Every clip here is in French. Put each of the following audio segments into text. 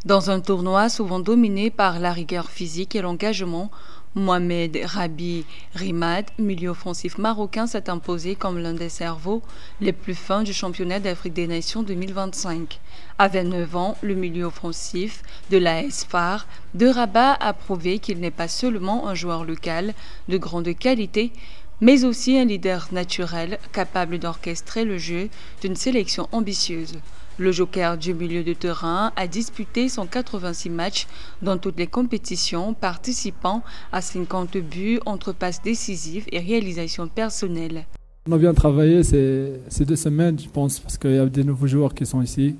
Dans un tournoi souvent dominé par la rigueur physique et l'engagement, Mohamed Rabi Rimad, milieu offensif marocain, s'est imposé comme l'un des cerveaux les plus fins du championnat d'Afrique des Nations 2025. À 29 ans, le milieu offensif de l'AS FAR de Rabat a prouvé qu'il n'est pas seulement un joueur local de grande qualité, mais aussi un leader naturel capable d'orchestrer le jeu d'une sélection ambitieuse. Le joker du milieu de terrain a disputé 186 matchs dans toutes les compétitions, participant à 50 buts entre passes décisives et réalisations personnelles. On a bien travaillé ces 2 semaines, je pense, parce qu'il y a des nouveaux joueurs qui sont ici.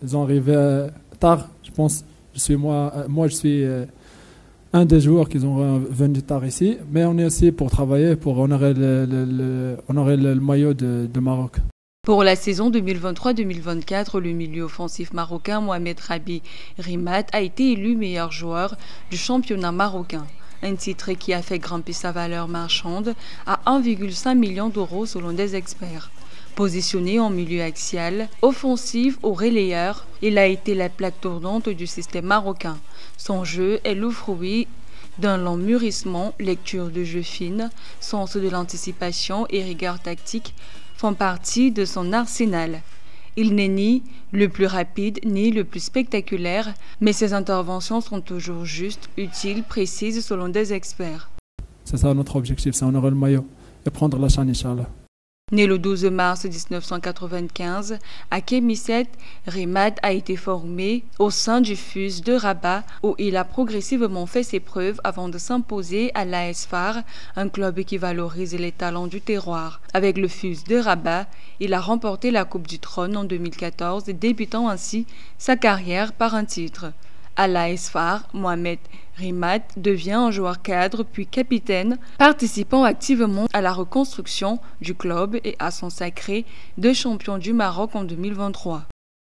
Ils ont arrivé tard, je pense. Je suis un des joueurs qui sont venus tard ici, mais on est aussi pour travailler, pour honorer le maillot de Maroc. Pour la saison 2023-2024, le milieu offensif marocain Mohamed Rabi Rimad a été élu meilleur joueur du championnat marocain. Un titre qui a fait grimper sa valeur marchande à 1,5 million d'euros selon des experts. Positionné en milieu axial, offensif ou relayeur, il a été la plaque tournante du système marocain. Son jeu est le fruit d'un long mûrissement, lecture de jeu fine, sens de l'anticipation et rigueur tactique font partie de son arsenal. Il n'est ni le plus rapide ni le plus spectaculaire, mais ses interventions sont toujours justes, utiles, précises selon des experts. C'est ça notre objectif, c'est honorer le maillot et prendre la CHAN, Inch'Allah. Né le 12 mars 1995, à Kémisset, Rimad a été formé au sein du FUS de Rabat où il a progressivement fait ses preuves avant de s'imposer à l'AS FAR, un club qui valorise les talents du terroir. Avec le FUS de Rabat, il a remporté la Coupe du Trône en 2014, débutant ainsi sa carrière par un titre. À l'AS FAR, Mohamed Rimad devient un joueur cadre puis capitaine, participant activement à la reconstruction du club et à son sacré de champion du Maroc en 2023.